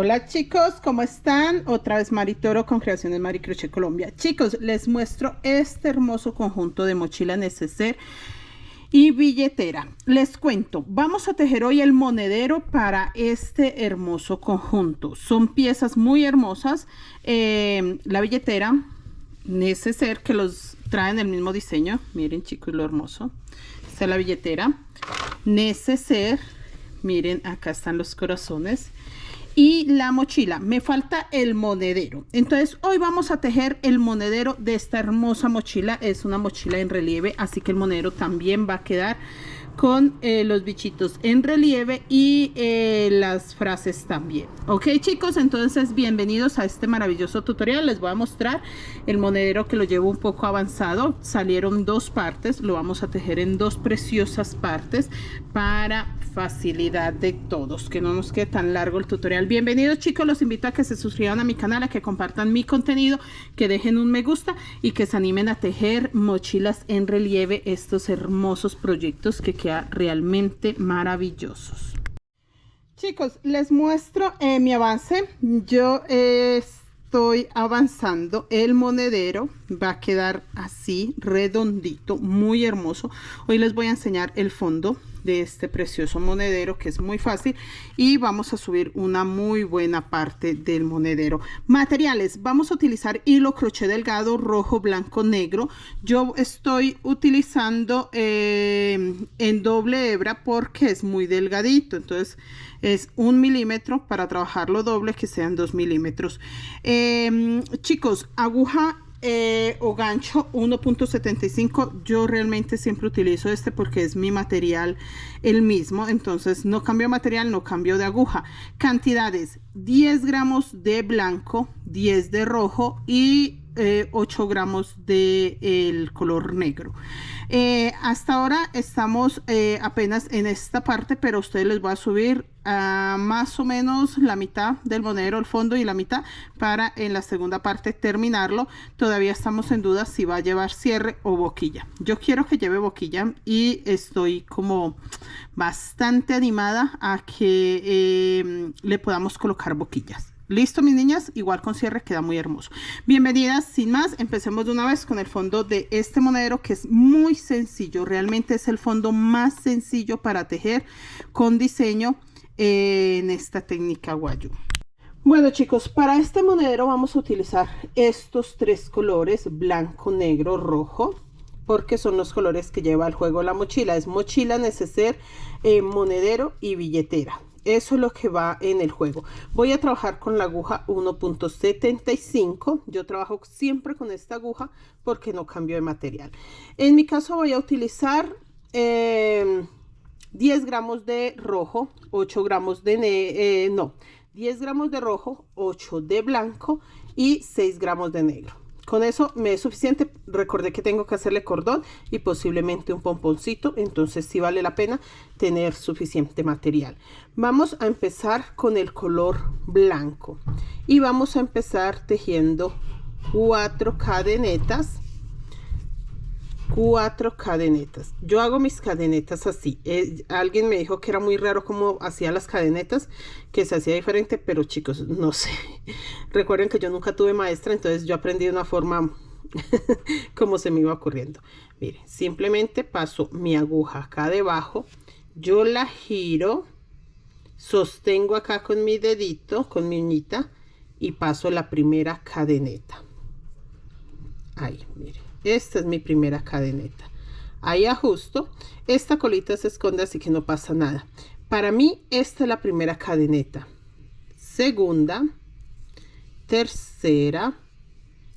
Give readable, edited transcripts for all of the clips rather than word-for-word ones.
Hola chicos, ¿cómo están? Otra vez Mari Toro con Creaciones Mari Crochet Colombia. Chicos, les muestro este hermoso conjunto de mochila neceser y billetera. Les cuento, vamos a tejer hoy el monedero para este hermoso conjunto. Son piezas muy hermosas. La billetera neceser que los traen el mismo diseño. Miren chicos lo hermoso. Esta es la billetera neceser. Miren, acá están los corazones. Y la mochila, me falta el monedero. Entonces hoy vamos a tejer el monedero de esta hermosa mochila. Es una mochila en relieve, así que el monedero también va a quedar con los bichitos en relieve y las frases también. Ok chicos, entonces bienvenidos a este maravilloso tutorial. Les voy a mostrar el monedero que lo llevo un poco avanzado. Salieron dos partes, lo vamos a tejer en dos preciosas partes para facilidad de todos, que no nos quede tan largo el tutorial. Bienvenidos chicos, los invito a que se suscriban a mi canal, a que compartan mi contenido, que dejen un me gusta y que se animen a tejer mochilas en relieve, estos hermosos proyectos que quedan realmente maravillosos. Chicos, les muestro mi avance. Yo estoy avanzando. El monedero va a quedar así redondito, muy hermoso. Hoy les voy a enseñar el fondo de este precioso monedero, que es muy fácil, y vamos a subir una muy buena parte del monedero. Materiales, vamos a utilizar hilo crochet delgado rojo, blanco, negro. Yo estoy utilizando en doble hebra porque es muy delgadito, entonces es 1 milímetro para trabajarlo doble, que sean 2 milímetros. Chicos, aguja o gancho 1.75. yo realmente siempre utilizo este porque es mi material el mismo, entonces no cambio de material, no cambio de aguja. Cantidades: 10 gramos de blanco, 10 de rojo y 8 gramos de el color negro. Hasta ahora estamos apenas en esta parte, pero a ustedes les voy a subir más o menos la mitad del monedero, el fondo y la mitad, para en la segunda parte terminarlo. Todavía estamos en duda si va a llevar cierre o boquilla. Yo quiero que lleve boquilla y estoy como bastante animada a que le podamos colocar boquillas. Listo mis niñas, igual con cierre queda muy hermoso. Bienvenidas, sin más, empecemos de una vez con el fondo de este monedero, que es muy sencillo. Realmente es el fondo más sencillo para tejer con diseño en esta técnica Guayú. Bueno chicos, para este monedero vamos a utilizar estos tres colores: blanco, negro, rojo, porque son los colores que lleva el juego la mochila. Es mochila neceser, monedero y billetera. Eso es lo que va en el juego. Voy a trabajar con la aguja 1.75. Yo trabajo siempre con esta aguja porque no cambio de material. En mi caso voy a utilizar 10 gramos de rojo, 8 gramos de 10 gramos de rojo, 8 de blanco y 6 gramos de negro. Con eso me es suficiente. Recordé que tengo que hacerle cordón y posiblemente un pomponcito, entonces sí vale la pena tener suficiente material. Vamos a empezar con el color blanco y vamos a empezar tejiendo 4 cadenetas. 4 cadenetas. Yo hago mis cadenetas así. Alguien me dijo que era muy raro cómo hacía las cadenetas, que se hacía diferente, pero chicos, no sé. Recuerden que yo nunca tuve maestra, entonces yo aprendí de una forma como se me iba ocurriendo. Miren, simplemente paso mi aguja acá debajo, yo la giro, sostengo acá con mi dedito, con mi uñita, y paso la primera cadeneta. Ahí, miren. Esta es mi primera cadeneta. Ahí ajusto. Esta colita se esconde, así que no pasa nada. Para mí esta es la primera cadeneta. Segunda, tercera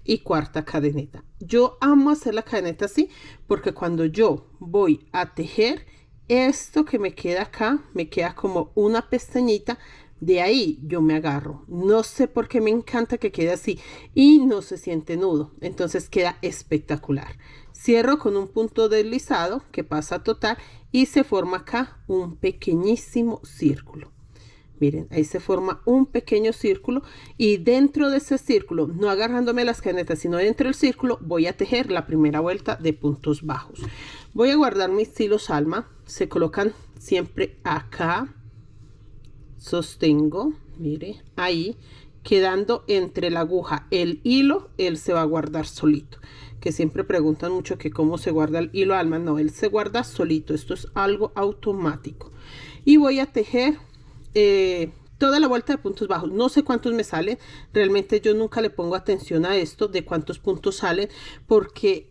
y cuarta cadeneta. Yo amo hacer la cadeneta así porque cuando yo voy a tejer, esto que me queda acá me queda como una pestañita. De ahí yo me agarro. No sé por qué me encanta que quede así y no se siente nudo. Entonces queda espectacular. Cierro con un punto deslizado que pasa total y se forma acá un pequeñísimo círculo. Miren, ahí se forma un pequeño círculo y dentro de ese círculo, no agarrándome las cadenetas, sino dentro del círculo, voy a tejer la primera vuelta de puntos bajos. Voy a guardar mis hilos alma. Se colocan siempre acá. Sostengo, mire, ahí, quedando entre la aguja, el hilo, él se va a guardar solito. Que siempre preguntan mucho que cómo se guarda el hilo, Alma. No, él se guarda solito. Esto es algo automático. Y voy a tejer toda la vuelta de puntos bajos. No sé cuántos me salen. Realmente yo nunca le pongo atención a esto de cuántos puntos salen, porque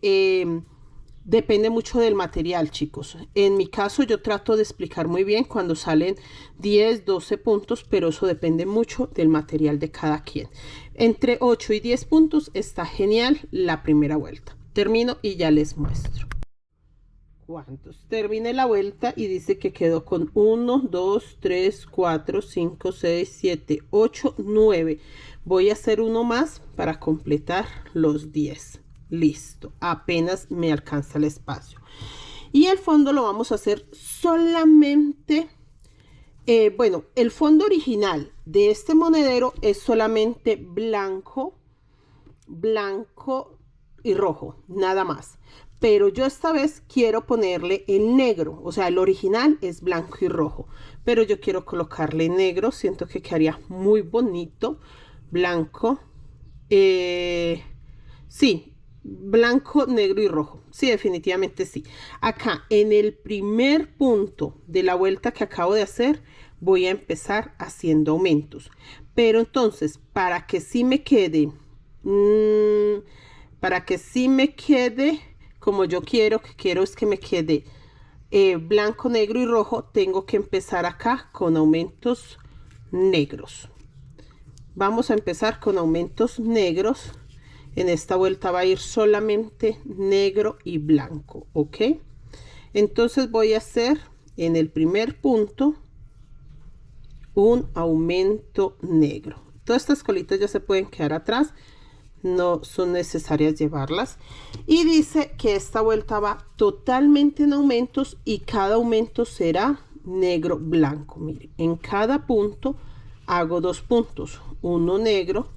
depende mucho del material, chicos. En mi caso yo trato de explicar muy bien cuando salen 10, 12 puntos, pero eso depende mucho del material de cada quien. Entre 8 y 10 puntos está genial la primera vuelta. Termino y ya les muestro cuántos. Terminé la vuelta y dice que quedó con 1, 2, 3, 4, 5, 6, 7, 8, 9. Voy a hacer uno más para completar los 10. Listo, apenas me alcanza el espacio. Y el fondo lo vamos a hacer solamente, bueno, el fondo original de este monedero es solamente blanco, blanco y rojo, nada más. Pero yo esta vez quiero ponerle el negro, o sea, el original es blanco y rojo, pero yo quiero colocarle negro, siento que quedaría muy bonito. Blanco, sí, blanco, negro y rojo. Sí, definitivamente sí. Acá en el primer punto de la vuelta que acabo de hacer, voy a empezar haciendo aumentos. Pero entonces, para que sí me quede, como yo quiero es que me quede blanco, negro y rojo, tengo que empezar acá con aumentos negros. Vamos a empezar con aumentos negros. En esta vuelta va a ir solamente negro y blanco, ¿ok? Entonces voy a hacer en el primer punto un aumento negro. Todas estas colitas ya se pueden quedar atrás, no son necesarias llevarlas. Y dice que esta vuelta va totalmente en aumentos y cada aumento será negro blanco. Miren, en cada punto hago 2 puntos, uno negro,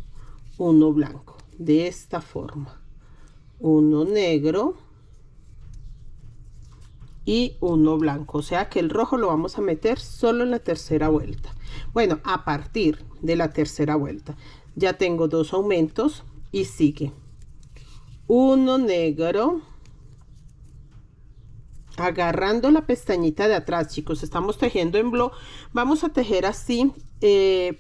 uno blanco, de esta forma, uno negro y uno blanco, o sea que el rojo lo vamos a meter solo en la tercera vuelta. Bueno, a partir de la tercera vuelta ya tengo 2 aumentos y sigue uno negro, agarrando la pestañita de atrás, chicos. Estamos tejiendo en block, vamos a tejer así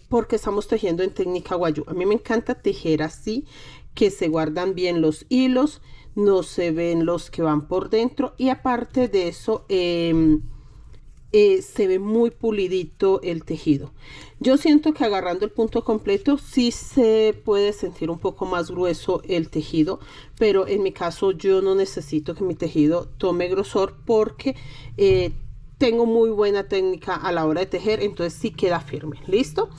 porque estamos tejiendo en técnica guayú. A mí me encanta tejer así, que se guardan bien los hilos, no se ven los que van por dentro, y aparte de eso se ve muy pulidito el tejido. Yo siento que agarrando el punto completo sí se puede sentir un poco más grueso el tejido, pero en mi caso yo no necesito que mi tejido tome grosor porque tengo muy buena técnica a la hora de tejer, entonces sí queda firme. ¿Listo?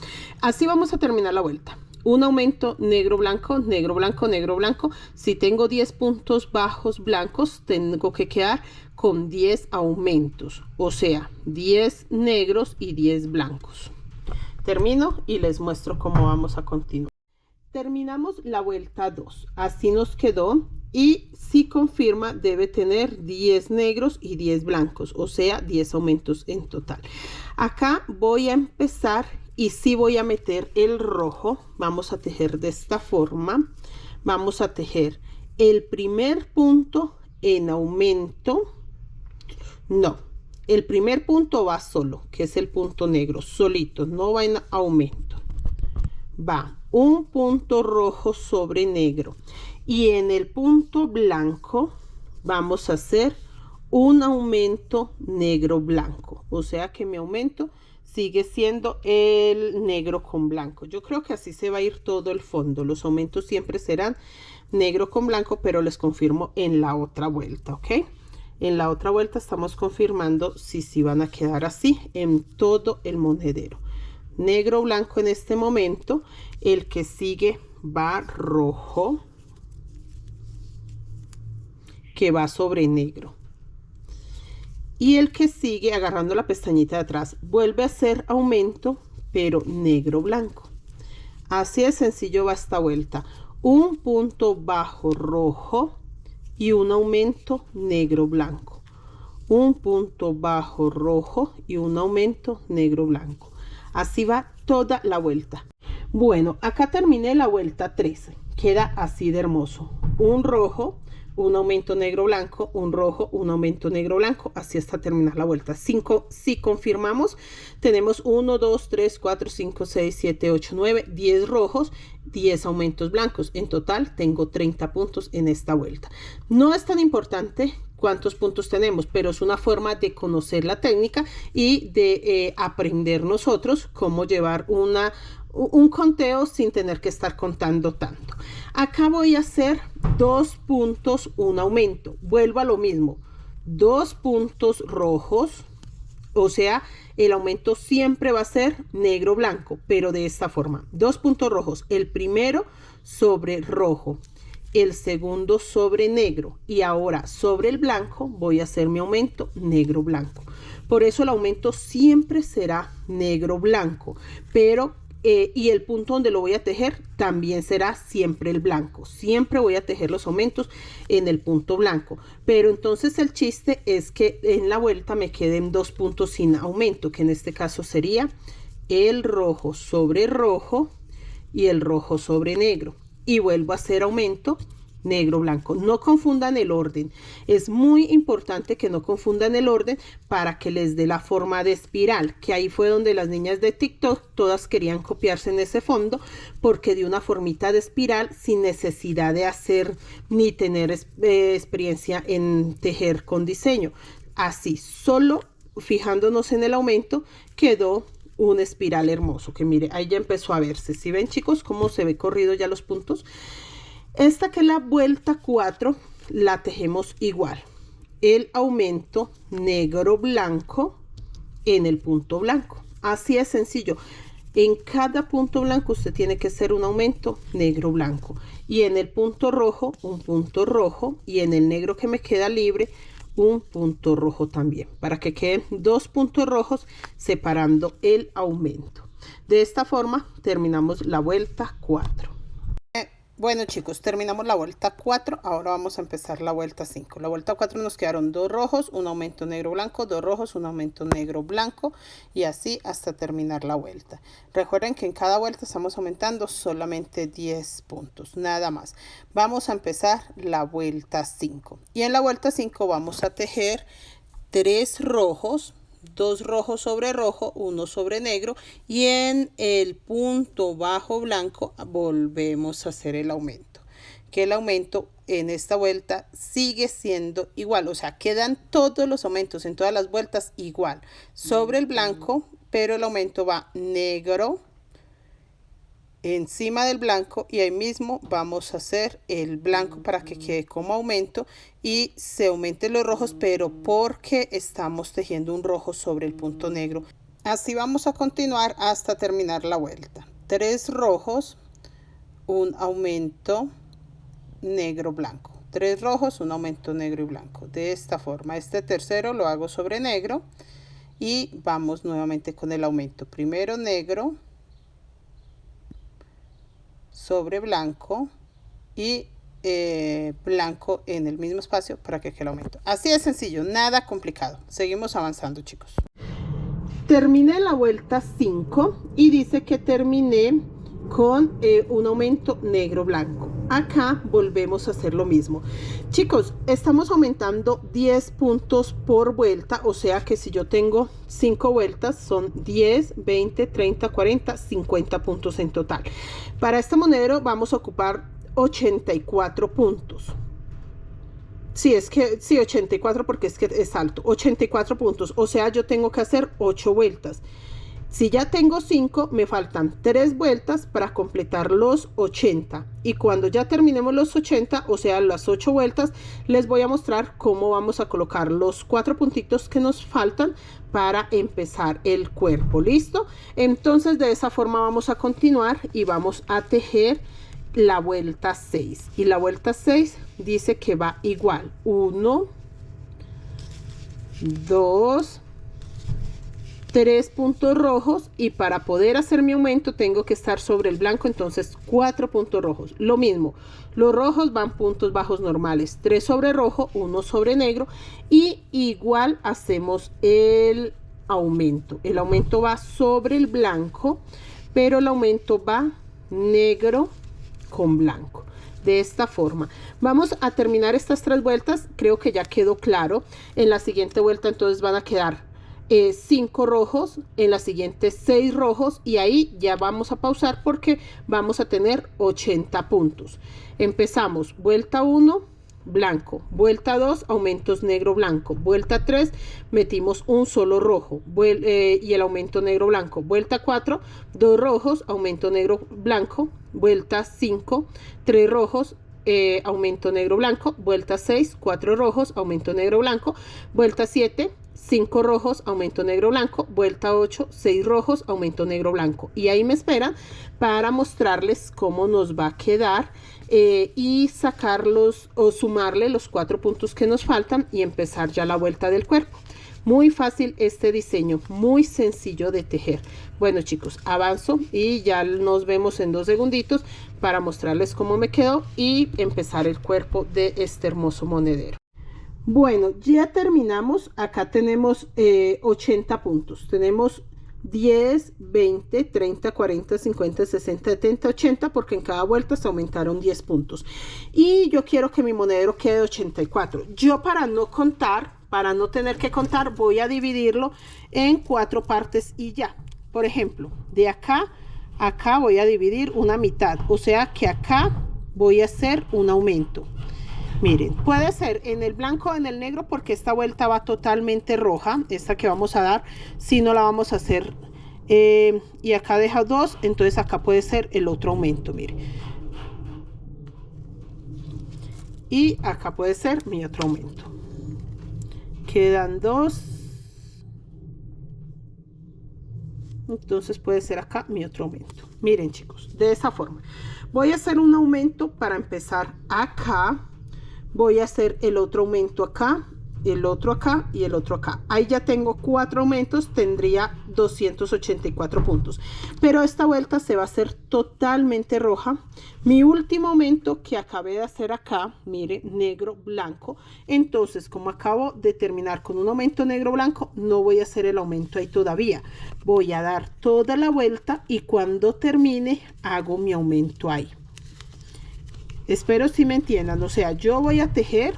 Así vamos a terminar la vuelta. Un aumento negro blanco, negro blanco, negro blanco. Si tengo 10 puntos bajos blancos, tengo que quedar con 10 aumentos, o sea 10 negros y 10 blancos. Termino y les muestro cómo vamos a continuar. Terminamos la vuelta 2, así nos quedó, y si confirma debe tener 10 negros y 10 blancos, o sea 10 aumentos en total. Acá voy a empezar y sí voy a meter el rojo. Vamos a tejer de esta forma, vamos a tejer el primer punto en aumento. No, el primer punto va solo, que es el punto negro, solito, no va en aumento. Va un punto rojo sobre negro, y en el punto blanco vamos a hacer un aumento negro blanco, o sea que mi aumento sigue siendo el negro con blanco. Yo creo que así se va a ir todo el fondo. Los aumentos siempre serán negro con blanco, pero les confirmo en la otra vuelta, ¿ok? En la otra vuelta estamos confirmando si van a quedar así en todo el monedero. Negro blanco en este momento. El que sigue va rojo, que va sobre negro. Y el que sigue, agarrando la pestañita de atrás, vuelve a hacer aumento, pero negro blanco. Así de sencillo va esta vuelta. Un punto bajo rojo y un aumento negro blanco. Un punto bajo rojo y un aumento negro blanco. Así va toda la vuelta. Bueno, acá terminé la vuelta 13. Queda así de hermoso. Un rojo, un aumento negro blanco, un rojo, un aumento negro blanco, así hasta terminar la vuelta 5. Si confirmamos, tenemos 1, 2, 3, 4, 5, 6, 7, 8, 9, 10 rojos, 10 aumentos blancos. En total tengo 30 puntos en esta vuelta. No es tan importante cuántos puntos tenemos, pero es una forma de conocer la técnica y de aprender nosotros cómo llevar un conteo sin tener que estar contando tanto. Acá voy a hacer 2 puntos, un aumento. Vuelvo a lo mismo. 2 puntos rojos. O sea, el aumento siempre va a ser negro blanco, pero de esta forma. 2 puntos rojos. El primero sobre rojo. El segundo sobre negro. Y ahora sobre el blanco voy a hacer mi aumento negro blanco. Por eso el aumento siempre será negro blanco. Pero y el punto donde lo voy a tejer también será siempre el blanco. Siempre voy a tejer los aumentos en el punto blanco. Pero entonces el chiste es que en la vuelta me queden 2 puntos sin aumento, que en este caso sería el rojo sobre rojo y el rojo sobre negro. Y vuelvo a hacer aumento negro blanco. No confundan el orden. Es muy importante que no confundan el orden para que les dé la forma de espiral, que ahí fue donde las niñas de TikTok todas querían copiarse en ese fondo, porque de una formita de espiral sin necesidad de hacer ni tener experiencia en tejer con diseño. Así, solo fijándonos en el aumento, quedó un espiral hermoso, que mire, ahí ya empezó a verse. ¿Sí ven, chicos, cómo se ve corrido ya los puntos? Esta que es la vuelta 4, la tejemos igual. El aumento negro blanco en el punto blanco. Así es sencillo. En cada punto blanco usted tiene que hacer un aumento negro blanco. Y en el punto rojo, un punto rojo. Y en el negro que me queda libre, un punto rojo también. Para que queden 2 puntos rojos separando el aumento. De esta forma terminamos la vuelta 4. Bueno, chicos, terminamos la vuelta 4, ahora vamos a empezar la vuelta 5. La vuelta 4 nos quedaron 2 rojos, un aumento negro blanco, 2 rojos, un aumento negro blanco y así hasta terminar la vuelta. Recuerden que en cada vuelta estamos aumentando solamente 10 puntos, nada más. Vamos a empezar la vuelta 5 y en la vuelta 5 vamos a tejer 3 rojos, 2 rojos sobre rojo, 1 sobre negro y en el punto bajo blanco volvemos a hacer el aumento, que el aumento en esta vuelta sigue siendo igual, o sea, quedan todos los aumentos en todas las vueltas igual sobre el blanco, pero el aumento va negro encima del blanco y ahí mismo vamos a hacer el blanco para que quede como aumento y se aumenten los rojos, pero porque estamos tejiendo un rojo sobre el punto negro. Así vamos a continuar hasta terminar la vuelta. 3 rojos, un aumento negro blanco, 3 rojos, un aumento negro y blanco. De esta forma, este tercero lo hago sobre negro y vamos nuevamente con el aumento. Primero negro sobre blanco y blanco en el mismo espacio para que quede el aumento. Así de sencillo, nada complicado. Seguimos avanzando, chicos. Terminé la vuelta 5 y dice que terminé con un aumento negro blanco. Acá volvemos a hacer lo mismo, chicos. Estamos aumentando 10 puntos por vuelta, o sea que si yo tengo 5 vueltas son 10, 20, 30, 40, 50 puntos en total. Para este monedero vamos a ocupar 84 puntos. Sí, es que sí, 84 porque es que es alto. 84 puntos, o sea, yo tengo que hacer 8 vueltas. Si ya tengo 5, me faltan 3 vueltas para completar los 80. Y cuando ya terminemos los 80, o sea, las 8 vueltas, les voy a mostrar cómo vamos a colocar los 4 puntitos que nos faltan para empezar el cuerpo. ¿Listo? Entonces, de esa forma vamos a continuar y vamos a tejer la vuelta 6. Y la vuelta 6 dice que va igual. 1, 2, 3 puntos rojos y para poder hacer mi aumento tengo que estar sobre el blanco, entonces 4 puntos rojos. Lo mismo, los rojos van puntos bajos normales, 3 sobre rojo, 1 sobre negro y igual hacemos el aumento. El aumento va sobre el blanco, pero el aumento va negro con blanco. De esta forma vamos a terminar estas 3 vueltas. Creo que ya quedó claro. En la siguiente vuelta entonces van a quedar 5 rojos, en la siguiente 6 rojos, y ahí ya vamos a pausar porque vamos a tener 80 puntos. Empezamos vuelta 1, blanco, vuelta 2, aumentos negro blanco, vuelta 3, metimos un solo rojo y el aumento negro blanco, vuelta 4, 2 rojos, aumento negro blanco, vuelta 5, 3 rojos, aumento negro blanco, vuelta 6, 4 rojos, aumento negro blanco, vuelta 7, 5 rojos, aumento negro blanco, vuelta 8, 6 rojos, aumento negro blanco, y ahí me esperan para mostrarles cómo nos va a quedar y sacarlos o sumarle los 4 puntos que nos faltan y empezar ya la vuelta del cuerpo. Muy fácil este diseño, muy sencillo de tejer. Bueno chicos, avanzo y ya nos vemos en 2 segunditos para mostrarles cómo me quedó y empezar el cuerpo de este hermoso monedero. Bueno, ya terminamos. Acá tenemos 80 puntos. Tenemos 10, 20, 30, 40, 50, 60, 70, 80, porque en cada vuelta se aumentaron 10 puntos. Y yo quiero que mi monedero quede 84. Yo, para no contar, para no tener que contar, voy a dividirlo en 4 partes y ya. Por ejemplo, de acá a acá voy a dividir una mitad. O sea que acá voy a hacer un aumento. Miren, puede ser en el blanco o en el negro, porque esta vuelta va totalmente roja, esta que vamos a dar, si no la vamos a hacer, y acá deja 2, entonces acá puede ser el otro aumento, miren. Y acá puede ser mi otro aumento. Quedan 2. Entonces puede ser acá mi otro aumento. Miren chicos, de esa forma. Voy a hacer un aumento para empezar acá. Voy a hacer el otro aumento acá, el otro acá y el otro acá. Ahí ya tengo 4 aumentos, tendría 284 puntos. Pero esta vuelta se va a hacer totalmente roja. Mi último aumento que acabé de hacer acá, mire, negro blanco. Entonces, como acabo de terminar con un aumento negro blanco, no voy a hacer el aumento ahí todavía. Voy a dar toda la vuelta y cuando termine hago mi aumento ahí. Espero si me entiendan. O sea, yo voy a tejer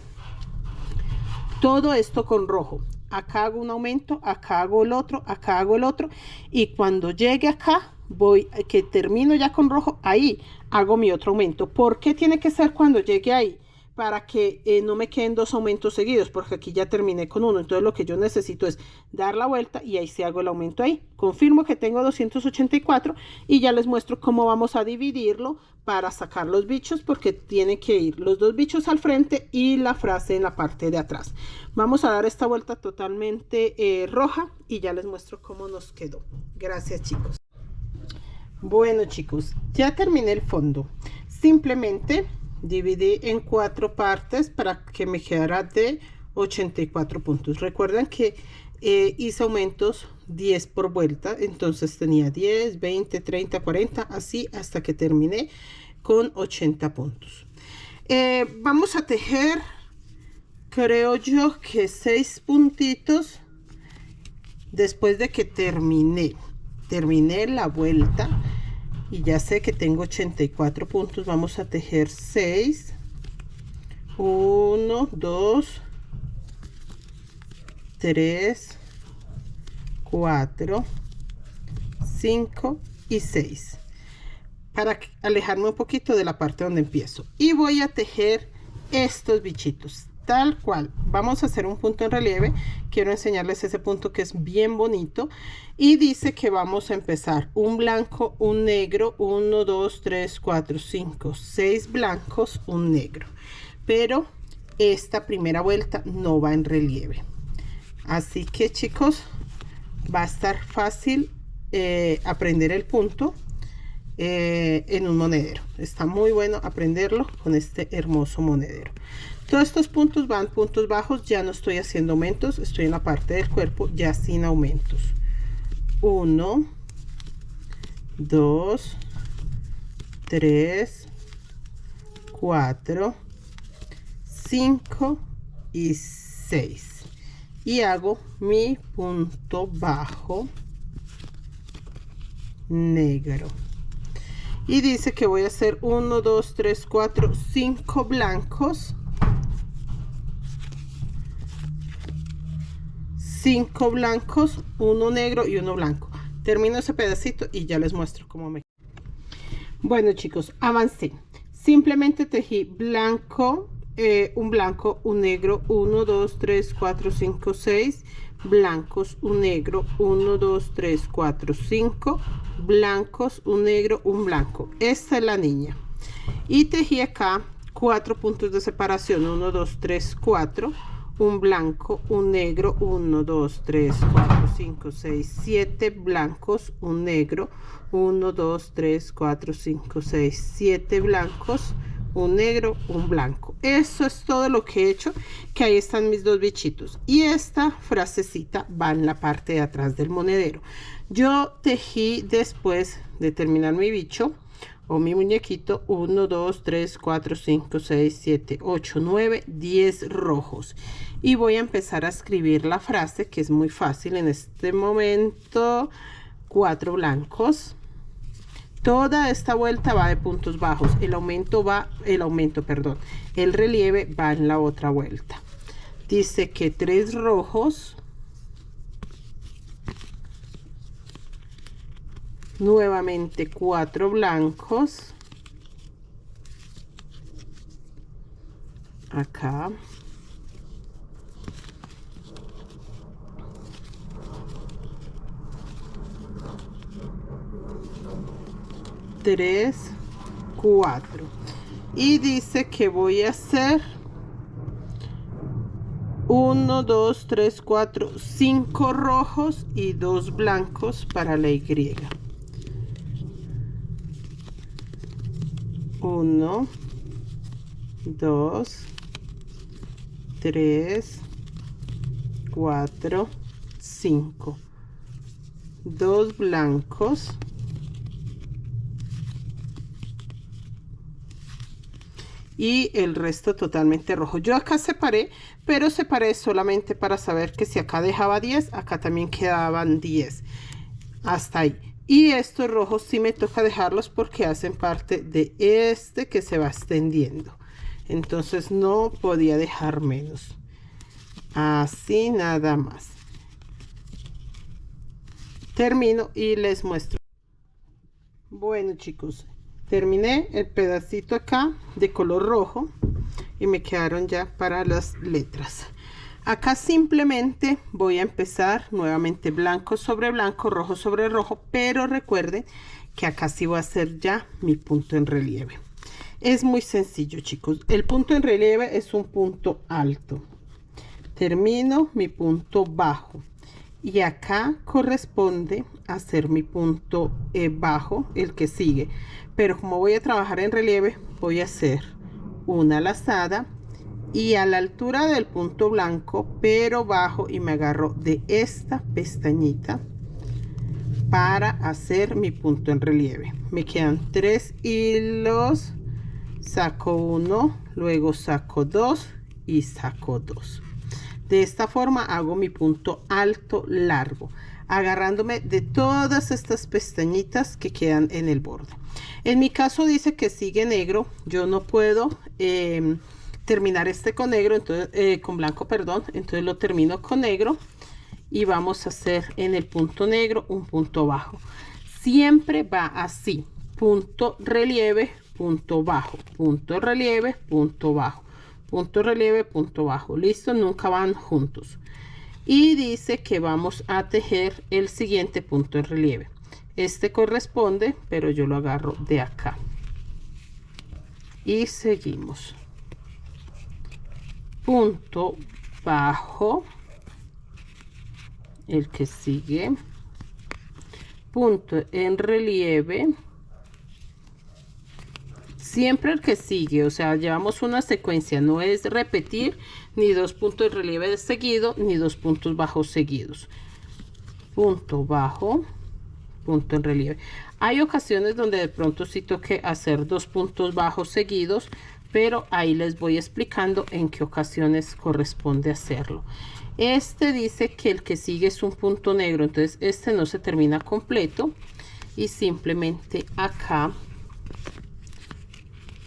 todo esto con rojo. Acá hago un aumento, acá hago el otro, acá hago el otro, y cuando llegue acá, que termino ya con rojo, ahí hago mi otro aumento. ¿Por qué tiene que ser cuando llegue ahí? Para que no me queden 2 aumentos seguidos, porque aquí ya terminé con uno. Entonces lo que yo necesito es dar la vuelta y ahí sí hago el aumento ahí. Confirmo que tengo 284 y ya les muestro cómo vamos a dividirlo para sacar los bichos, porque tienen que ir los 2 bichos al frente y la frase en la parte de atrás. Vamos a dar esta vuelta totalmente roja y ya les muestro cómo nos quedó. Gracias chicos. Bueno chicos, ya terminé el fondo. Simplemente dividí en 4 partes para que me quedara de 84 puntos. Recuerden que hice aumentos 10 por vuelta, entonces tenía 10, 20, 30, 40, así hasta que terminé con 80 puntos. Vamos a tejer, creo yo que 6 puntitos después de que terminé la vuelta. Y ya sé que tengo 84 puntos. Vamos a tejer 6, 1, 2, 3, 4, 5 y 6, para alejarme un poquito de la parte donde empiezo. Y voy a tejer estos bichitos tal cual. Vamos a hacer un punto en relieve. Quiero enseñarles ese punto que es bien bonito. Y dice que vamos a empezar un blanco, un negro, 1, 2, 3, 4, 5, 6 blancos, un negro. Pero esta primera vuelta no va en relieve. Así que chicos, va a estar fácil aprender el punto en un monedero. Está muy bueno aprenderlo con este hermoso monedero. Todos estos puntos van puntos bajos. Ya no estoy haciendo aumentos, estoy en la parte del cuerpo ya sin aumentos. 1, 2, 3, 4, 5 y 6. Y hago mi punto bajo negro. Y dice que voy a hacer 1, 2, 3, 4, 5 blancos, 5 blancos, 1 negro y 1 blanco. Termino ese pedacito y ya les muestro cómo me... Bueno, chicos, avancé. Simplemente tejí blanco, un blanco, un negro, 1, 2, 3, 4, 5, 6 blancos, un negro, 1, 2, 3, 4, 5 blancos, un negro, un blanco. Esta es la niña. Y tejí acá 4 puntos de separación, 1, 2, 3, 4, un blanco, un negro, 1, 2, 3, 4, 5, 6, 7 blancos, un negro, 1, 2, 3, 4, 5, 6, 7 blancos, un negro, un blanco. Eso es todo lo que he hecho, que ahí están mis dos bichitos. Y esta frasecita va en la parte de atrás del monedero. Yo tejí después de terminar mi bicho o mi muñequito 1, 2, 3, 4, 5, 6, 7, 8, 9, 10 rojos. Y voy a empezar a escribir la frase, que es muy fácil en este momento. 4 blancos. Toda esta vuelta va de puntos bajos. El relieve va en la otra vuelta. Dice que 3 rojos. Nuevamente 4 blancos. Acá. Tres, 4. Y dice que voy a hacer 1, 2, 3, 4, 5 rojos y 2 blancos para la Y. 1, 2, 3, 4, 5. 2 blancos. Y el resto totalmente rojo. Yo acá separé, pero separé solamente para saber que si acá dejaba 10, acá también quedaban 10. Hasta ahí. Y estos rojos sí me toca dejarlos porque hacen parte de este que se va extendiendo. Entonces no podía dejar menos. Así nada más. Termino y les muestro. Bueno, chicos. Terminé el pedacito acá de color rojo y me quedaron ya para las letras. Acá simplemente voy a empezar nuevamente blanco sobre blanco, rojo sobre rojo, pero recuerden que acá sí voy a hacer ya mi punto en relieve. Es muy sencillo, chicos. El punto en relieve es un punto alto. Termino mi punto bajo. Y acá corresponde hacer mi punto bajo, el que sigue. Pero como voy a trabajar en relieve, voy a hacer una lazada y a la altura del punto blanco, pero bajo, y me agarro de esta pestañita para hacer mi punto en relieve. Me quedan 3 hilos, saco uno, luego saco 2 y saco 2. De esta forma hago mi punto alto largo, agarrándome de todas estas pestañitas que quedan en el borde. En mi caso dice que sigue negro. Yo no puedo terminar este con negro, entonces con blanco, perdón. Entonces lo termino con negro y vamos a hacer en el punto negro un punto bajo. Siempre va así: punto relieve, punto bajo, punto relieve, punto bajo, punto relieve, punto bajo. Listo, nunca van juntos. Y dice que vamos a tejer el siguiente punto en relieve. Este corresponde, pero yo lo agarro de acá y seguimos. Punto bajo, el que sigue, punto en relieve, siempre el que sigue. O sea, llevamos una secuencia, no es repetir ni 2 puntos de relieve seguido ni 2 puntos bajos seguidos. Punto bajo, punto en relieve. Hay ocasiones donde de pronto sí toque hacer 2 puntos bajos seguidos, pero ahí les voy explicando en qué ocasiones corresponde hacerlo. Este dice que el que sigue es un punto negro, entonces este no se termina completo y simplemente acá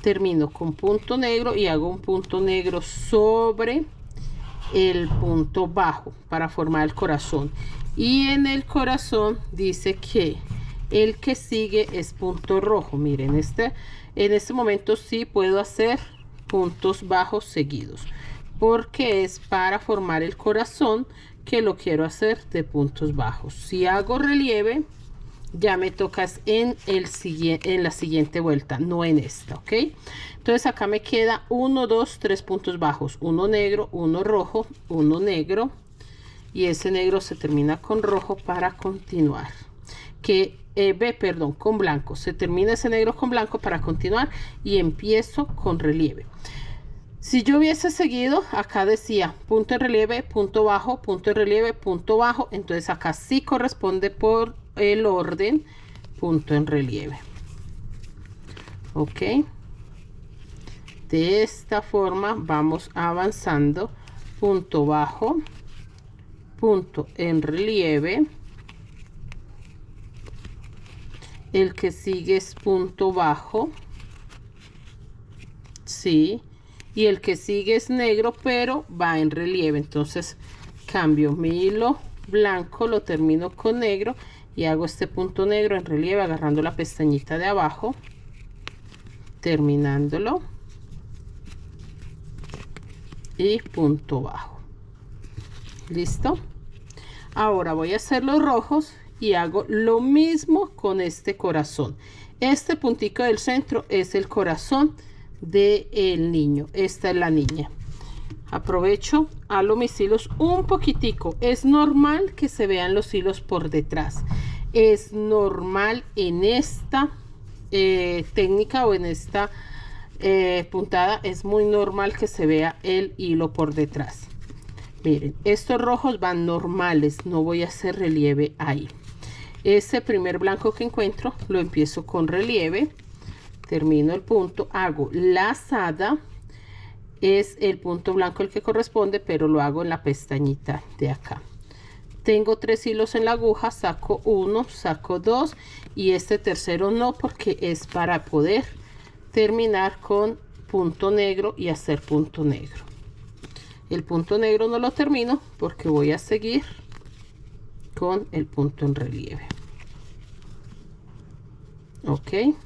termino con punto negro y hago un punto negro sobre el punto bajo para formar el corazón. Y en el corazón dice que el que sigue es punto rojo. Miren, en este momento sí puedo hacer puntos bajos seguidos porque es para formar el corazón que lo quiero hacer de puntos bajos. Si hago relieve, ya me tocas en la siguiente vuelta, no en esta, ¿ok? Entonces acá me queda 1, 2, 3 puntos bajos, uno negro, uno rojo, uno negro, y ese negro se termina con rojo para continuar. Con blanco, se termina ese negro con blanco para continuar y empiezo con relieve. Si yo hubiese seguido, acá decía punto en relieve, punto bajo, punto en relieve, punto bajo, entonces acá sí corresponde por el orden punto en relieve. Ok, de esta forma vamos avanzando: punto bajo, punto en relieve, el que sigue es punto bajo, sí, y el que sigue es negro pero va en relieve. Entonces cambio mi hilo blanco, lo termino con negro y hago este punto negro en relieve agarrando la pestañita de abajo, terminándolo, y punto bajo. Listo. Ahora voy a hacer los rojos y hago lo mismo con este corazón. Este puntico del centro es el corazón del niño. Esta es la niña. Aprovecho, halo mis hilos un poquitico. Es normal que se vean los hilos por detrás. Es normal en esta técnica o en esta puntada. Es muy normal que se vea el hilo por detrás. Miren, estos rojos van normales. No voy a hacer relieve ahí. Ese primer blanco que encuentro lo empiezo con relieve. Termino el punto, hago lazada. Es el punto blanco el que corresponde, pero lo hago en la pestañita de acá. Tengo 3 hilos en la aguja, saco 1, saco 2 y este tercero no, porque es para poder terminar con punto negro y hacer punto negro. El punto negro no lo termino porque voy a seguir con el punto en relieve. Ok,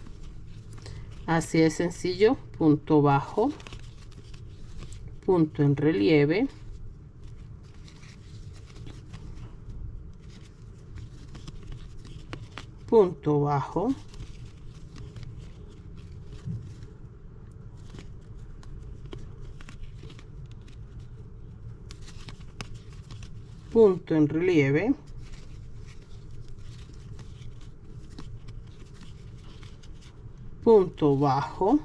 así de sencillo: punto bajo, punto en relieve, punto bajo, punto en relieve, punto bajo,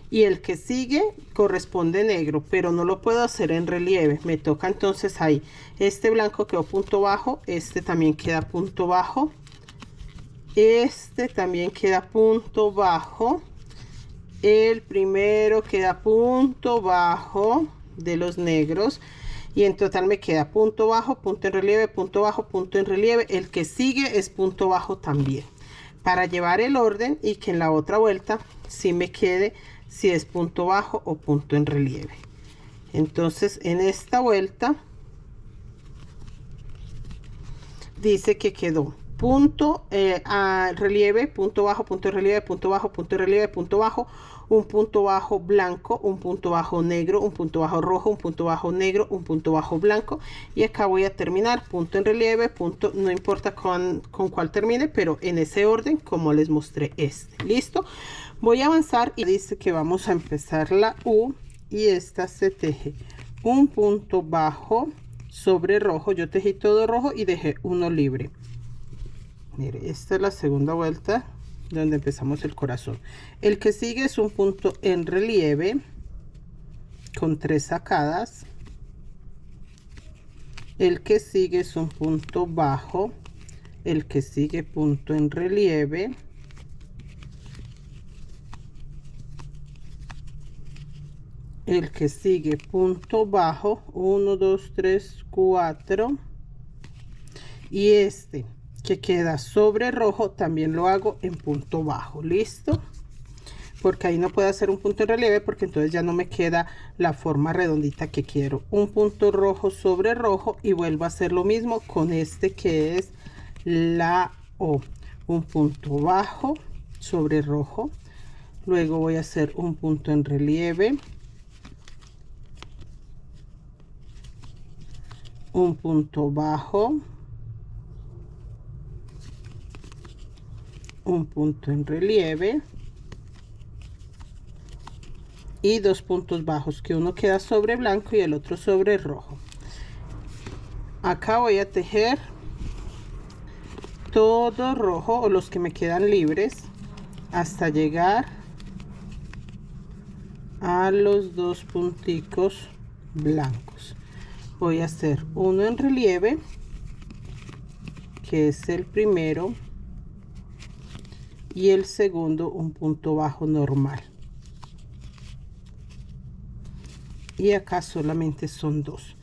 y el que sigue corresponde negro, pero no lo puedo hacer en relieve. Me toca entonces ahí, este blanco quedó punto bajo, este también queda punto bajo, este también queda punto bajo, el primero queda punto bajo de los negros, y en total me queda punto bajo, punto en relieve, punto bajo, punto en relieve. El que sigue es punto bajo también, para llevar el orden y que en la otra vuelta sí me quede si es punto bajo o punto en relieve. Entonces en esta vuelta dice que quedó punto a relieve, punto bajo, punto en relieve, punto bajo, punto en relieve, punto bajo, un punto bajo blanco, un punto bajo negro, un punto bajo rojo, un punto bajo negro, un punto bajo blanco, y acá voy a terminar punto en relieve, punto, no importa con cuál termine, pero en ese orden como les mostré este. Listo, voy a avanzar y dice que vamos a empezar la U y esta se teje un punto bajo sobre rojo. Yo tejí todo rojo y dejé uno libre. Mire, esta es la segunda vuelta donde empezamos el corazón. El que sigue es un punto en relieve con 3 sacadas. El que sigue es un punto bajo. El que sigue punto en relieve. El que sigue punto bajo, 1, 2, 3, 4. Y este que queda sobre rojo también lo hago en punto bajo. Listo, porque ahí no puedo hacer un punto en relieve porque entonces ya no me queda la forma redondita que quiero. Un punto rojo sobre rojo y vuelvo a hacer lo mismo con este que es la O. Un punto bajo sobre rojo, luego voy a hacer un punto en relieve, un punto bajo, un punto en relieve y dos puntos bajos, que uno queda sobre blanco y el otro sobre rojo. Acá voy a tejer todo rojo o los que me quedan libres hasta llegar a los dos punticos blancos. Voy a hacer uno en relieve, que es el primero, y el segundo un punto bajo normal, y acá solamente son dos.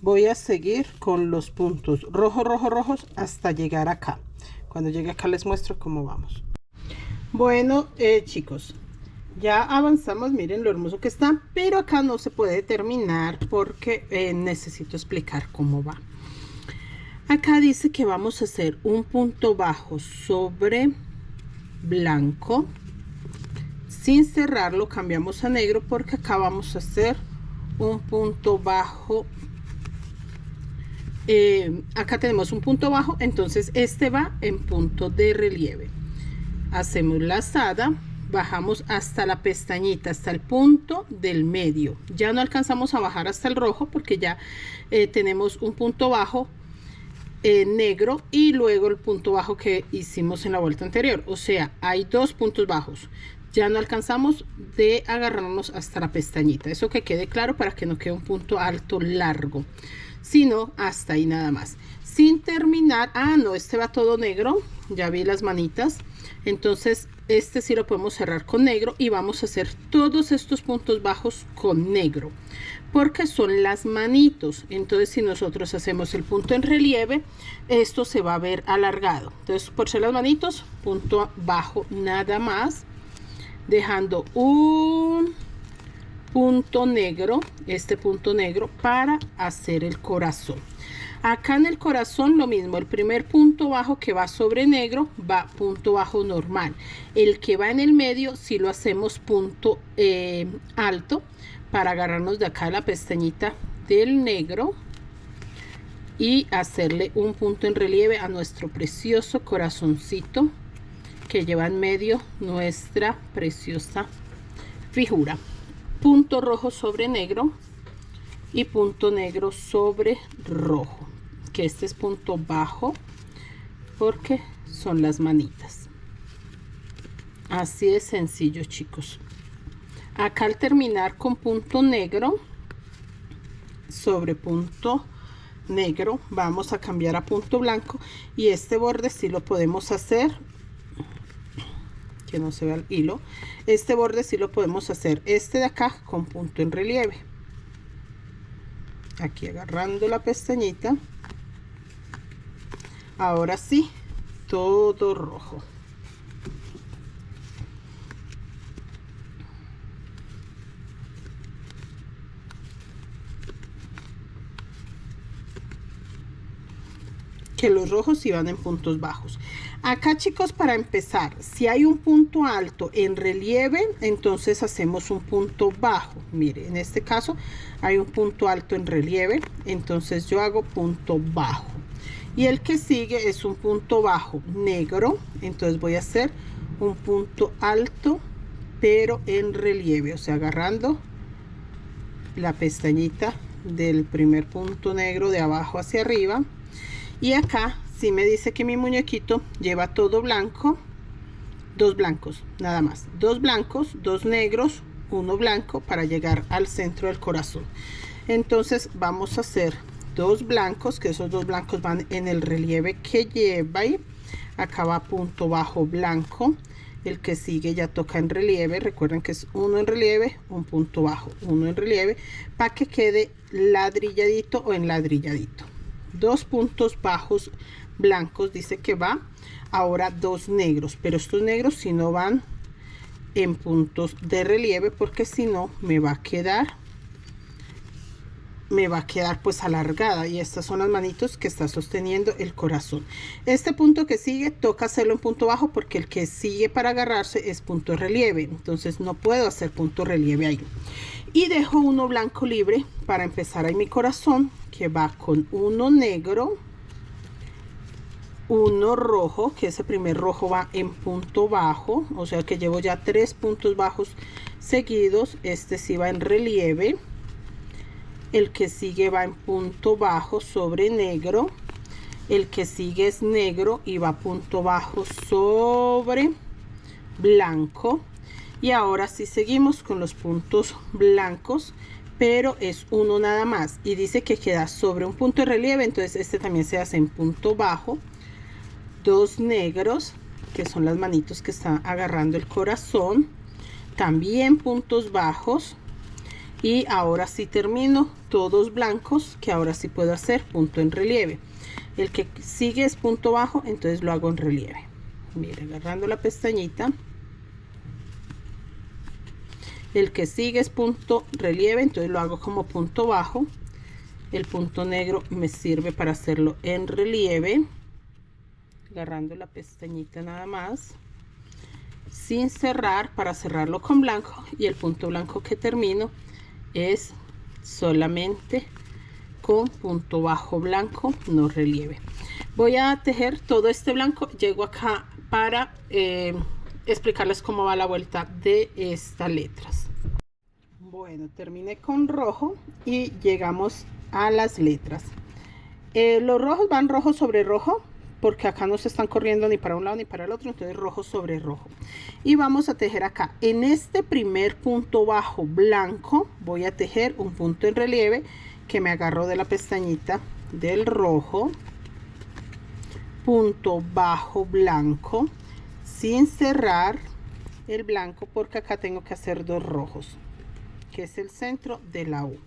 Voy a seguir con los puntos rojos hasta llegar acá. Cuando llegue acá les muestro cómo vamos. Bueno, chicos, ya avanzamos. Miren lo hermoso que está, pero acá no se puede terminar porque necesito explicar cómo va. Acá dice que vamos a hacer un punto bajo sobre blanco, sin cerrarlo, cambiamos a negro porque acá vamos a hacer un punto bajo. Acá tenemos un punto bajo, entonces este va en punto de relieve. Hacemos lazada, bajamos hasta la pestañita, hasta el punto del medio. Ya no alcanzamos a bajar hasta el rojo porque ya tenemos un punto bajo negro y luego el punto bajo que hicimos en la vuelta anterior. O sea, hay dos puntos bajos. Ya no alcanzamos de agarrarnos hasta la pestañita. Eso que quede claro para que no quede un punto alto largo, sino hasta ahí nada más, sin terminar. No, este va todo negro, ya vi las manitas, entonces este sí lo podemos cerrar con negro y vamos a hacer todos estos puntos bajos con negro porque son las manitos. Entonces si nosotros hacemos el punto en relieve, esto se va a ver alargado. Entonces por ser las manitos, punto bajo nada más, dejando un punto negro, este punto negro, para hacer el corazón. Acá en el corazón lo mismo, el primer punto bajo que va sobre negro va punto bajo normal, el que va en el medio si lo hacemos punto alto para agarrarnos de acá la pestañita del negro y hacerle un punto en relieve a nuestro precioso corazoncito que lleva en medio nuestra preciosa figura. Punto rojo sobre negro y punto negro sobre rojo, que este es punto bajo porque son las manitas. Así de sencillo, chicos. Acá al terminar con punto negro sobre punto negro vamos a cambiar a punto blanco y este borde sí lo podemos hacer, que no se vea el hilo, este borde sí lo podemos hacer, este de acá con punto en relieve, aquí agarrando la pestañita. Ahora sí, todo rojo. Que los rojos sí van en puntos bajos. Acá, chicos, para empezar, si hay un punto alto en relieve, entonces hacemos un punto bajo. Mire, en este caso hay un punto alto en relieve, entonces yo hago punto bajo. Y el que sigue es un punto bajo negro, entonces voy a hacer un punto alto pero en relieve, o sea, agarrando la pestañita del primer punto negro de abajo hacia arriba. Y acá sí me dice que mi muñequito lleva todo blanco, dos blancos nada más, dos blancos, dos negros, uno blanco para llegar al centro del corazón. Entonces vamos a hacer dos blancos, que esos dos blancos van en el relieve que lleva ahí. Acá va punto bajo blanco, el que sigue ya toca en relieve. Recuerden que es uno en relieve, un punto bajo, uno en relieve, para que quede ladrilladito o enladrilladito. Dos puntos bajos blancos dice que va. Ahora 2 negros, pero estos negros si no van en puntos de relieve, porque si no me va a quedar pues alargada, y estas son las manitos que está sosteniendo el corazón. Este punto que sigue toca hacerlo en punto bajo, porque el que sigue para agarrarse es punto relieve, entonces no puedo hacer punto relieve ahí. Y dejo uno blanco libre para empezar ahí mi corazón, que va con uno negro, uno rojo, que ese primer rojo va en punto bajo, o sea que llevo ya 3 puntos bajos seguidos. Este sí va en relieve. El que sigue va en punto bajo sobre negro. El que sigue es negro y va punto bajo sobre blanco. Y ahora sí seguimos con los puntos blancos, pero es uno nada más, y dice que queda sobre un punto de relieve, entonces este también se hace en punto bajo. 2 negros, que son las manitos que están agarrando el corazón, también puntos bajos. Y ahora sí termino todos blancos, que ahora sí puedo hacer punto en relieve. El que sigue es punto bajo, entonces lo hago en relieve. Mire, agarrando la pestañita. El que sigue es punto relieve, entonces lo hago como punto bajo. El punto negro me sirve para hacerlo en relieve, agarrando la pestañita nada más, sin cerrar, para cerrarlo con blanco. Y el punto blanco que termino es solamente con punto bajo blanco, no relieve. Voy a tejer todo este blanco. Llego acá para explicarles cómo va la vuelta de estas letras. Bueno, terminé con rojo y llegamos a las letras. Los rojos van rojo sobre rojo, porque acá no se están corriendo ni para un lado ni para el otro, entonces rojo sobre rojo. Y vamos a tejer acá en este primer punto bajo blanco. Voy a tejer un punto en relieve que me agarro de la pestañita del rojo, punto bajo blanco, sin cerrar el blanco, porque acá tengo que hacer 2 rojos, que es el centro de la U.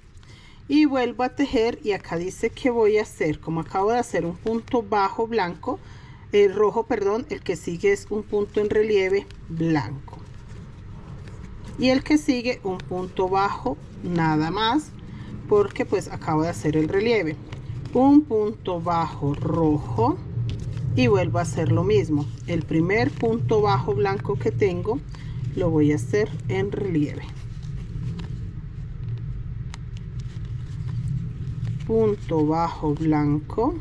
Y vuelvo a tejer, y acá dice que voy a hacer, como acabo de hacer un punto bajo blanco, el rojo, perdón, el que sigue es un punto en relieve blanco, y el que sigue un punto bajo nada más, porque pues acabo de hacer el relieve, un punto bajo rojo, y vuelvo a hacer lo mismo. El primer punto bajo blanco que tengo lo voy a hacer en relieve, punto bajo blanco,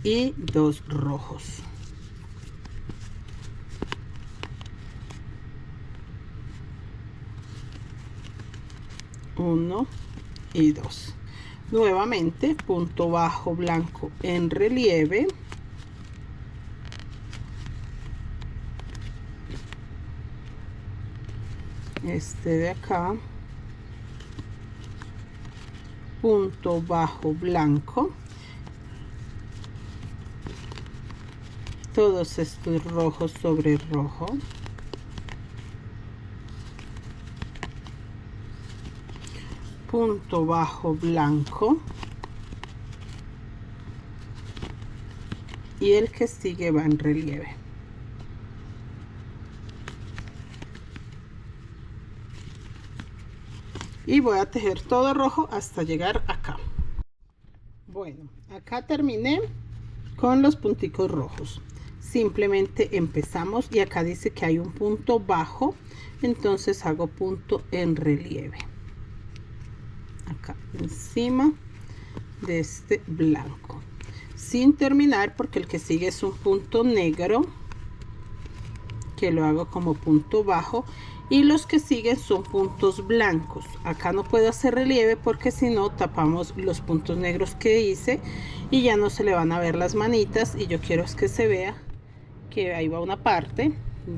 y 2 rojos. Uno y 2. Nuevamente punto bajo blanco en relieve, este de acá, punto bajo blanco, todos estos rojos sobre rojo, punto bajo blanco, y el que sigue va en relieve. Y voy a tejer todo rojo hasta llegar acá. Bueno, acá terminé con los punticos rojos. Simplemente empezamos, y acá dice que hay un punto bajo, entonces hago punto en relieve acá encima de este blanco, sin terminar, porque el que sigue es un punto negro, que lo hago como punto bajo, y los que siguen son puntos blancos. Acá no puedo hacer relieve, porque si no tapamos los puntos negros que hice y ya no se le van a ver las manitas, y yo quiero es que se vea que ahí va una parte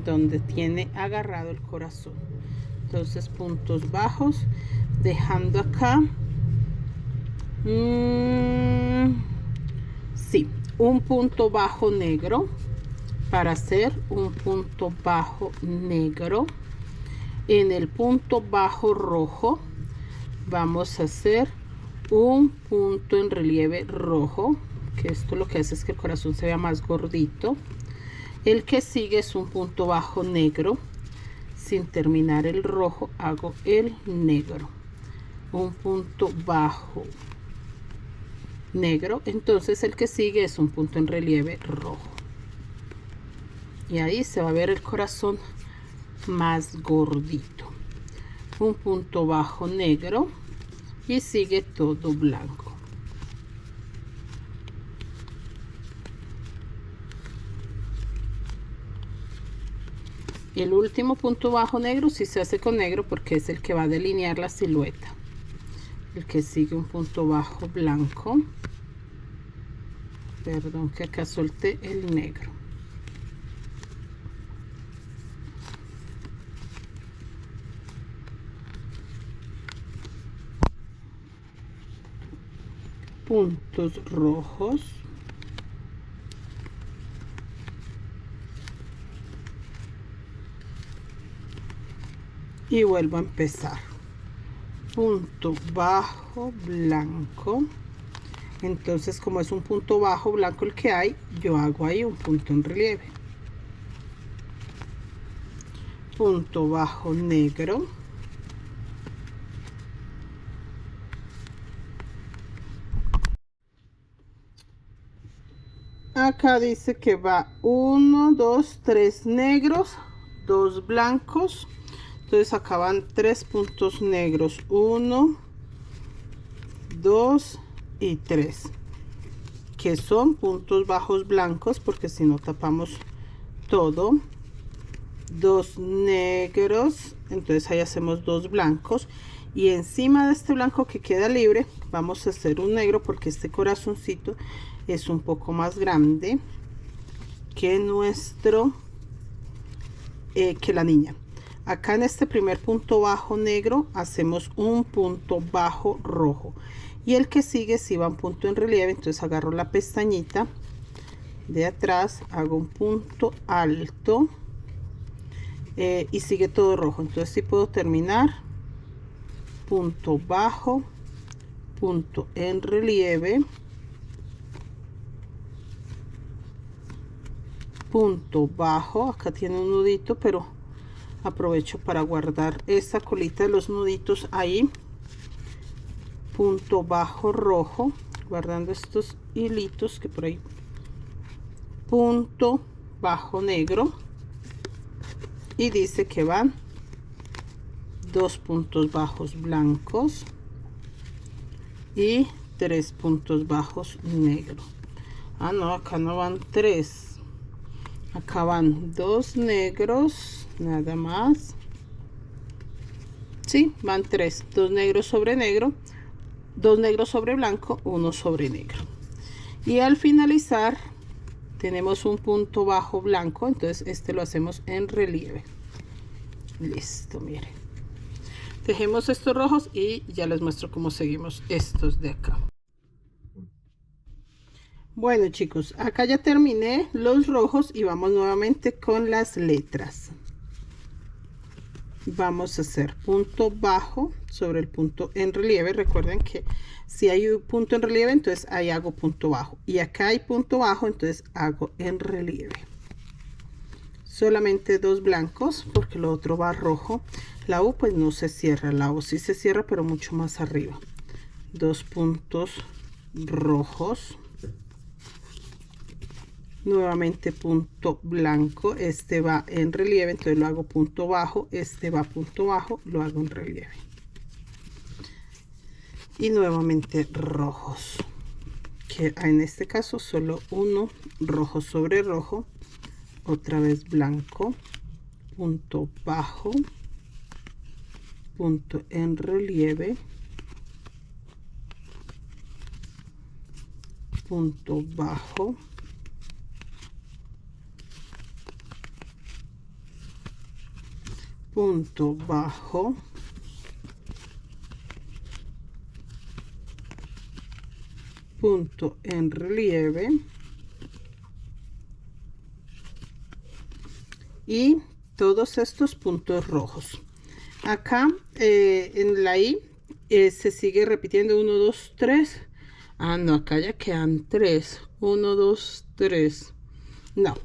donde tiene agarrado el corazón. Entonces puntos bajos, dejando acá sí, un punto bajo negro para hacer un punto bajo negro. En el punto bajo rojo vamos a hacer un punto en relieve rojo, que esto lo que hace es que el corazón se vea más gordito. El que sigue es un punto bajo negro. Sin terminar el rojo hago el negro, un punto bajo negro. Entonces el que sigue es un punto en relieve rojo, y ahí se va a ver el corazón más gordito. Un punto bajo negro y sigue todo blanco. El último punto bajo negro sí se hace con negro porque es el que va a delinear la silueta. El que sigue un punto bajo blanco. Perdón que acá solté el negro. Puntos rojos. Y vuelvo a empezar. Punto bajo blanco. Entonces, como es un punto bajo blanco el que hay, yo hago ahí un punto en relieve. Punto bajo negro. Acá dice que va 1, 2, 3 negros, 2 blancos. Entonces acá van 3 puntos negros, 1, 2 y 3, que son puntos bajos blancos, porque si no tapamos todo. 2 negros, entonces ahí hacemos 2 blancos, y encima de este blanco que queda libre vamos a hacer un negro, porque este corazoncito es un poco más grande que nuestro que la niña. Acá en este primer punto bajo negro hacemos un punto bajo rojo, y el que sigue si va un punto en relieve. Entonces agarro la pestañita de atrás, hago un punto alto y sigue todo rojo. Entonces si puedo terminar punto bajo, punto en relieve, punto bajo. Acá tiene un nudito, pero aprovecho para guardar esta colita de los nuditos ahí. Punto bajo rojo, guardando estos hilitos que por ahí. Punto bajo negro, y dice que van 2 puntos bajos blancos y 3 puntos bajos negros. Ah, no, acá no van 3, acá van 2 negros nada más. Sí, van 3, 2 negros sobre negro, 2 negros sobre blanco, 1 sobre negro. Y al finalizar tenemos un punto bajo blanco, entonces este lo hacemos en relieve. Listo, miren. Dejemos estos rojos y ya les muestro cómo seguimos estos de acá. Bueno chicos, acá ya terminé los rojos y vamos nuevamente con las letras. Vamos a hacer punto bajo sobre el punto en relieve. Recuerden que si hay un punto en relieve, entonces ahí hago punto bajo, y acá hay punto bajo, entonces hago en relieve. Solamente 2 blancos porque lo otro va rojo. La U pues no se cierra, la U sí se cierra, pero mucho más arriba. 2 puntos rojos, nuevamente punto blanco. Este va en relieve, entonces lo hago punto bajo. Este va punto bajo, lo hago en relieve, y nuevamente rojos, que en este caso solo uno rojo sobre rojo. Otra vez blanco, punto bajo, punto en relieve, punto bajo, punto bajo, punto en relieve, y todos estos puntos rojos. Acá en la I se sigue repitiendo 1, 2, 3. Ah, no, acá ya quedan 3. 1, 2, 3. No,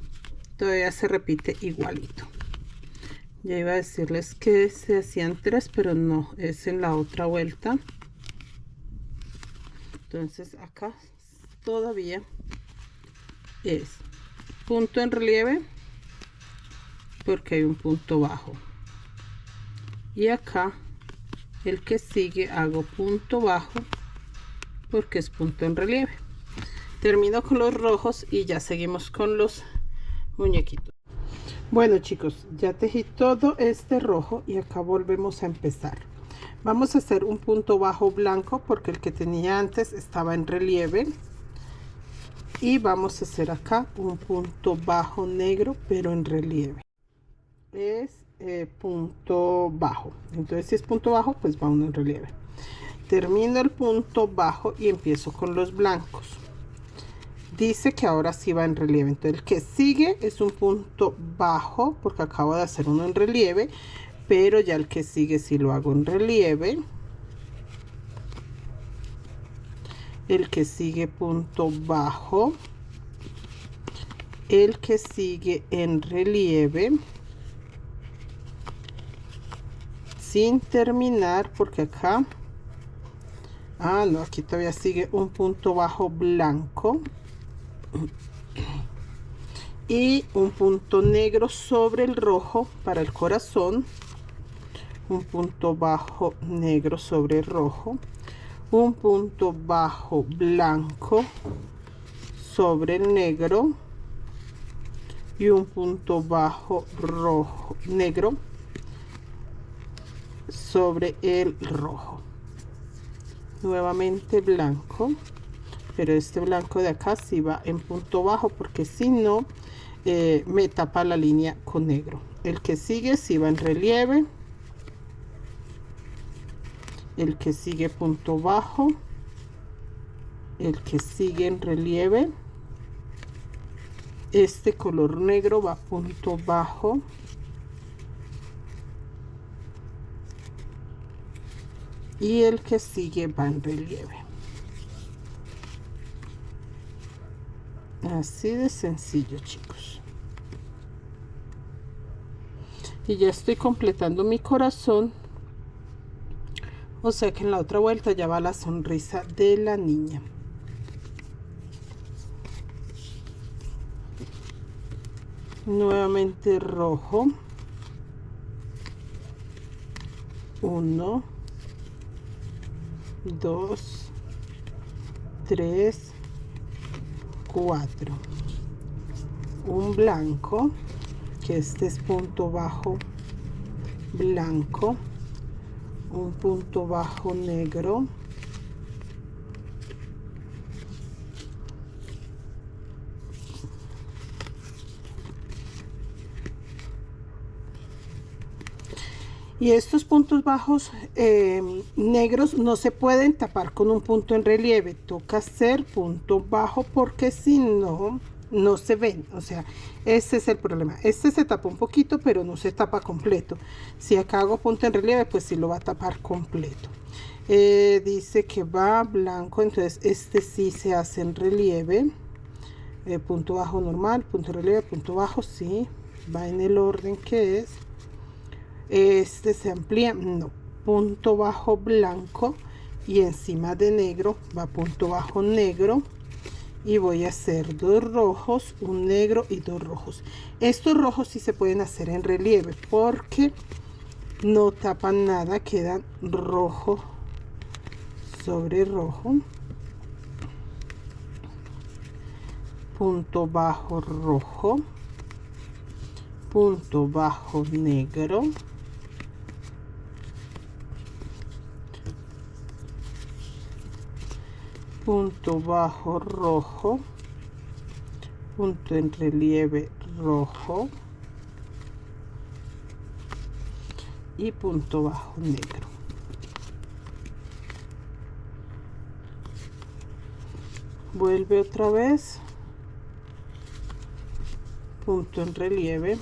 todavía se repite igualito. Ya iba a decirles que se hacían 3, pero no, es en la otra vuelta. Entonces acá todavía es punto en relieve porque hay un punto bajo. Y acá el que sigue hago punto bajo porque es punto en relieve. Termino con los rojos y ya seguimos con los muñequitos. Bueno chicos, ya tejí todo este rojo y acá volvemos a empezar. Vamos a hacer un punto bajo blanco porque el que tenía antes estaba en relieve. Y vamos a hacer acá un punto bajo negro pero en relieve. Es punto bajo. Entonces si es punto bajo, pues va uno en relieve. Termino el punto bajo y empiezo con los blancos. Dice que ahora sí va en relieve. Entonces el que sigue es un punto bajo porque acabo de hacer uno en relieve, pero ya el que sigue sí lo hago en relieve. El que sigue punto bajo, el que sigue en relieve, sin terminar porque acá, no, aquí todavía sigue un punto bajo blanco y un punto negro sobre el rojo para el corazón, un punto bajo negro sobre el rojo, un punto bajo blanco sobre el negro y un punto bajo rojo negro sobre el rojo. Nuevamente blanco, pero este blanco de acá sí va en punto bajo porque si no me tapa la línea con negro. El que sigue sí va en relieve, el que sigue punto bajo, el que sigue en relieve, este color negro va punto bajo, y el que sigue va en relieve. Así de sencillo chicos. Y ya estoy completando mi corazón, o sea que en la otra vuelta ya va la sonrisa de la niña. Nuevamente rojo, 1, 2, 3, 4, un blanco, que este es punto bajo blanco, un punto bajo negro, y estos puntos bajos negros no se pueden tapar con un punto en relieve, toca hacer punto bajo porque si no, no se ven. O sea, este es el problema. Este se tapa un poquito pero no se tapa completo. Si acá hago punto en relieve, pues sí lo va a tapar completo. Dice que va blanco, entonces este sí se hace en relieve. Punto bajo normal, punto relieve, punto bajo, sí, va en el orden que es. Este se amplía, no, punto bajo blanco y encima de negro va punto bajo negro, y voy a hacer dos rojos, un negro y dos rojos. Estos rojos sí se pueden hacer en relieve porque no tapan nada, quedan rojo sobre rojo, punto bajo rojo, punto bajo negro, punto bajo rojo, punto en relieve rojo y punto bajo negro. Vuelve otra vez, punto en relieve,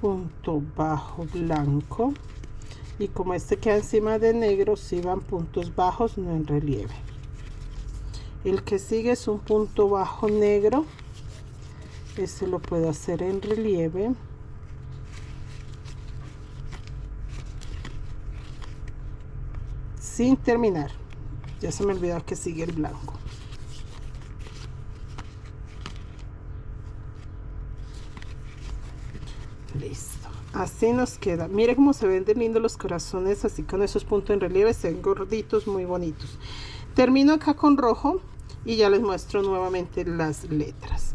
punto bajo blanco, y como este queda encima de negro, si van puntos bajos, no en relieve. El que sigue es un punto bajo negro, este lo puedo hacer en relieve. Sin terminar, ya se me olvidó que sigue el blanco. Listo, así nos queda. Mire cómo se ven de lindo los corazones, así con esos puntos en relieve, se ven gorditos, muy bonitos. Termino acá con rojo y ya les muestro nuevamente las letras.